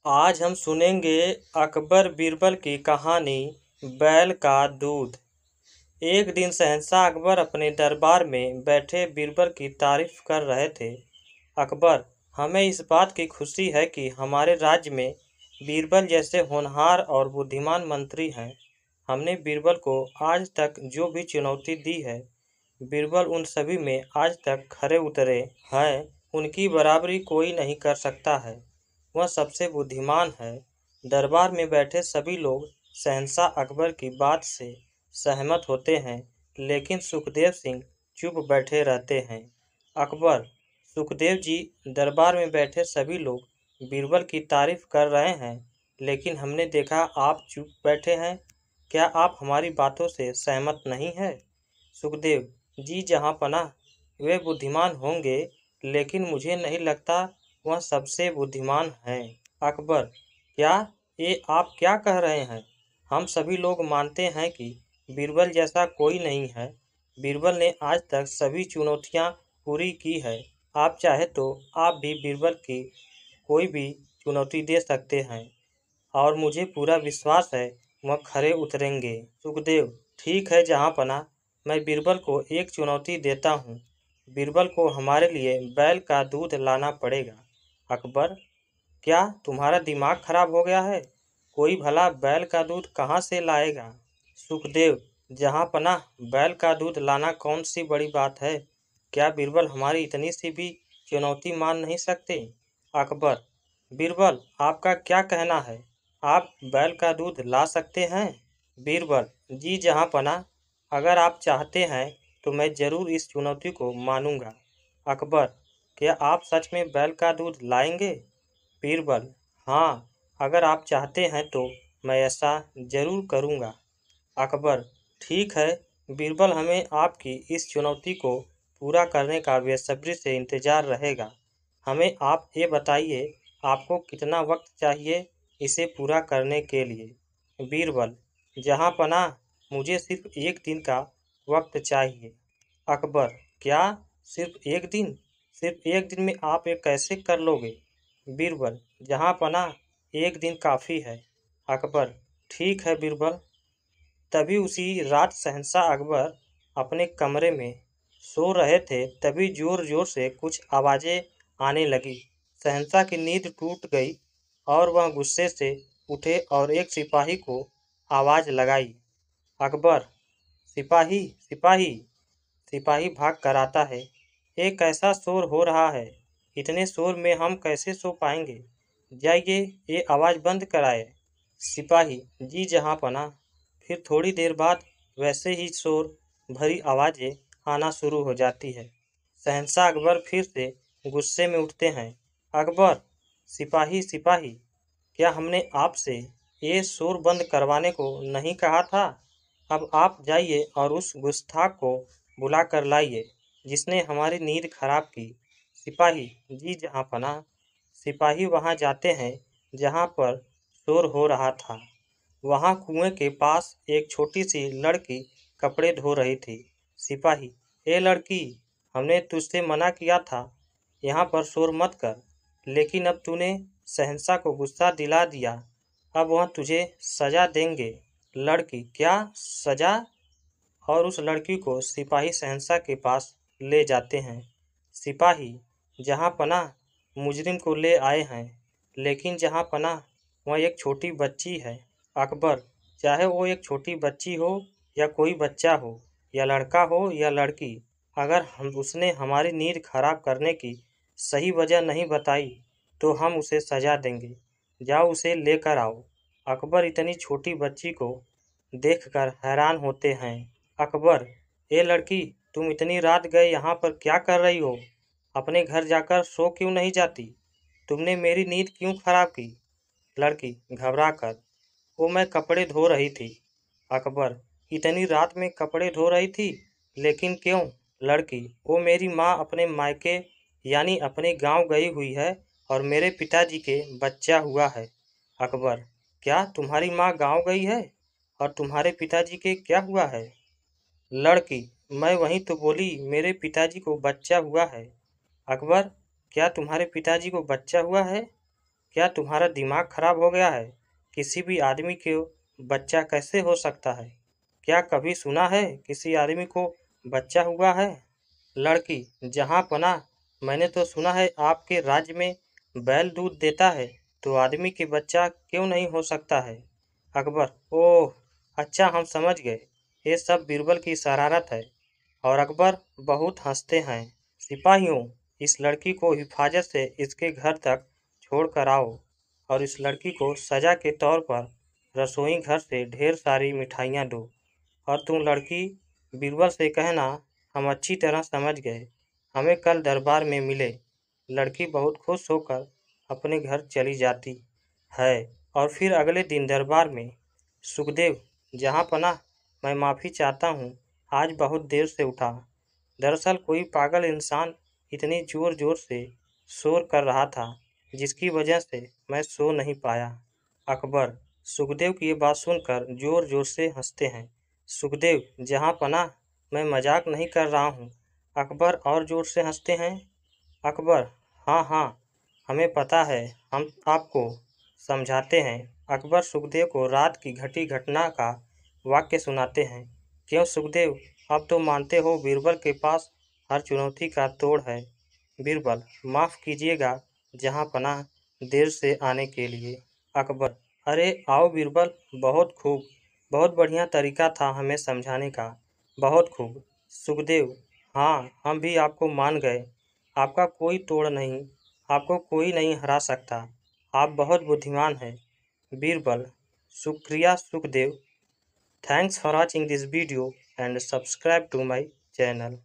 आज हम सुनेंगे अकबर बीरबल की कहानी बैल का दूध। एक दिन शहंशाह अकबर अपने दरबार में बैठे बीरबल की तारीफ कर रहे थे। अकबर, हमें इस बात की खुशी है कि हमारे राज्य में बीरबल जैसे होनहार और बुद्धिमान मंत्री हैं। हमने बीरबल को आज तक जो भी चुनौती दी है, बीरबल उन सभी में आज तक खरे उतरे हैं। उनकी बराबरी कोई नहीं कर सकता है। वह सबसे बुद्धिमान है। दरबार में बैठे सभी लोग शहंशाह अकबर की बात से सहमत होते हैं, लेकिन सुखदेव सिंह चुप बैठे रहते हैं। अकबर, सुखदेव जी, दरबार में बैठे सभी लोग बीरबल की तारीफ कर रहे हैं, लेकिन हमने देखा आप चुप बैठे हैं। क्या आप हमारी बातों से सहमत नहीं हैं? सुखदेव जी, जहाँपनाह वे बुद्धिमान होंगे, लेकिन मुझे नहीं लगता वह सबसे बुद्धिमान हैं। अकबर, क्या ये आप क्या कह रहे हैं? हम सभी लोग मानते हैं कि बीरबल जैसा कोई नहीं है। बीरबल ने आज तक सभी चुनौतियां पूरी की है। आप चाहे तो आप भी बीरबल की कोई भी चुनौती दे सकते हैं और मुझे पूरा विश्वास है वह खरे उतरेंगे। सुखदेव, ठीक है जहाँपनाह, मैं बीरबल को एक चुनौती देता हूँ। बीरबल को हमारे लिए बैल का दूध लाना पड़ेगा। अकबर, क्या तुम्हारा दिमाग खराब हो गया है? कोई भला बैल का दूध कहाँ से लाएगा? सुखदेव, जहाँपनाह, बैल का दूध लाना कौन सी बड़ी बात है? क्या बीरबल हमारी इतनी सी भी चुनौती मान नहीं सकते? अकबर, बीरबल, आपका क्या कहना है? आप बैल का दूध ला सकते हैं? बीरबल जी, जहाँपनाह, अगर आप चाहते हैं तो मैं जरूर इस चुनौती को मानूंगा। अकबर, क्या आप सच में बैल का दूध लाएंगे? बीरबल, हाँ, अगर आप चाहते हैं तो मैं ऐसा जरूर करूंगा। अकबर, ठीक है बीरबल, हमें आपकी इस चुनौती को पूरा करने का बेसब्री से इंतजार रहेगा। हमें आप ये बताइए, आपको कितना वक्त चाहिए इसे पूरा करने के लिए? बीरबल, जहाँपनाह, मुझे सिर्फ एक दिन का वक्त चाहिए। अकबर, क्या सिर्फ एक दिन? सिर्फ एक दिन में आप ये कैसे कर लोगे? बीरबल, जहाँपनाह, एक दिन काफ़ी है। अकबर, ठीक है बीरबल। तभी उसी रात शहंशाह अकबर अपने कमरे में सो रहे थे, तभी जोर जोर से कुछ आवाज़ें आने लगी। शहंशाह की नींद टूट गई और वह गुस्से से उठे और एक सिपाही को आवाज़ लगाई। अकबर, सिपाही सिपाही! सिपाही भाग कर आता है। ये कैसा शोर हो रहा है? इतने शोर में हम कैसे सो पाएंगे? जाइए, ये आवाज़ बंद कराए। सिपाही जी, जहाँपनाह। फिर थोड़ी देर बाद वैसे ही शोर भरी आवाज़ें आना शुरू हो जाती है। शहंशाह अकबर फिर से गुस्से में उठते हैं। अकबर, सिपाही सिपाही, क्या हमने आपसे ये शोर बंद करवाने को नहीं कहा था? अब आप जाइए और उस गुस्ताख को बुला कर लाइए जिसने हमारी नींद खराब की। सिपाही जी, जहाँपनाह। सिपाही वहाँ जाते हैं जहाँ पर शोर हो रहा था। वहाँ कुएं के पास एक छोटी सी लड़की कपड़े धो रही थी। सिपाही, ए लड़की, हमने तुझसे मना किया था यहाँ पर शोर मत कर, लेकिन अब तूने शहंशाह को गुस्सा दिला दिया। अब वह तुझे सजा देंगे। लड़की, क्या सजा? और उस लड़की को सिपाही शहंशाह के पास ले जाते हैं। सिपाही, जहाँपनाह, मुजरिम को ले आए हैं, लेकिन जहाँपनाह, वह एक छोटी बच्ची है। अकबर, चाहे वो एक छोटी बच्ची हो या कोई बच्चा हो या लड़का हो या लड़की, अगर हम उसने हमारी नींद खराब करने की सही वजह नहीं बताई तो हम उसे सजा देंगे। जाओ, उसे लेकर आओ। अकबर इतनी छोटी बच्ची को देखकर हैरान होते हैं। अकबर, ए लड़की, तुम इतनी रात गए यहाँ पर क्या कर रही हो? अपने घर जाकर सो क्यों नहीं जाती? तुमने मेरी नींद क्यों खराब की? लड़की घबरा कर, वो मैं कपड़े धो रही थी। अकबर, इतनी रात में कपड़े धो रही थी, लेकिन क्यों? लड़की, वो मेरी माँ अपने मायके यानी अपने गांव गई हुई है और मेरे पिताजी के बच्चा हुआ है। अकबर, क्या तुम्हारी माँ गांव गई है और तुम्हारे पिताजी के क्या हुआ है? लड़की, मैं वहीं तो बोली मेरे पिताजी को बच्चा हुआ है। अकबर, क्या तुम्हारे पिताजी को बच्चा हुआ है? क्या तुम्हारा दिमाग खराब हो गया है? किसी भी आदमी को बच्चा कैसे हो सकता है? क्या कभी सुना है किसी आदमी को बच्चा हुआ है? लड़की, जहाँ पनाह, मैंने तो सुना है आपके राज्य में बैल दूध देता है, तो आदमी के बच्चा क्यों नहीं हो सकता है? अकबर, ओह, अच्छा हम समझ गए, ये सब बीरबल की शरारत है। और अकबर बहुत हंसते हैं। सिपाहियों, इस लड़की को हिफाजत से इसके घर तक छोड़ कर आओ और इस लड़की को सजा के तौर पर रसोई घर से ढेर सारी मिठाइयाँ दो। और तुम लड़की, बीरबल से कहना हम अच्छी तरह समझ गए, हमें कल दरबार में मिले। लड़की बहुत खुश होकर अपने घर चली जाती है। और फिर अगले दिन दरबार में, सुखदेव, जहाँ पनाह, मैं माफ़ी चाहता हूँ, आज बहुत देर से उठा। दरअसल कोई पागल इंसान इतनी ज़ोर ज़ोर से शोर कर रहा था, जिसकी वजह से मैं सो नहीं पाया। अकबर सुखदेव की ये बात सुनकर ज़ोर ज़ोर से हंसते हैं। सुखदेव, जहाँ पनाह, मैं मजाक नहीं कर रहा हूँ। अकबर और ज़ोर से हंसते हैं। अकबर, हाँ हाँ, हमें पता है, हम आपको समझाते हैं। अकबर सुखदेव को रात की घटी घटना का वाक्य सुनाते हैं। क्यों सुखदेव, अब तो मानते हो बीरबल के पास हर चुनौती का तोड़ है? बीरबल, माफ़ कीजिएगा जहाँ पनाह, देर से आने के लिए। अकबर, अरे आओ बीरबल, बहुत खूब, बहुत बढ़िया तरीका था हमें समझाने का, बहुत खूब। सुखदेव, हाँ हम भी आपको मान गए, आपका कोई तोड़ नहीं, आपको कोई नहीं हरा सकता, आप बहुत बुद्धिमान हैं। बीरबल, शुक्रिया Sukhdev. Thanks for watching this video and subscribe to my channel.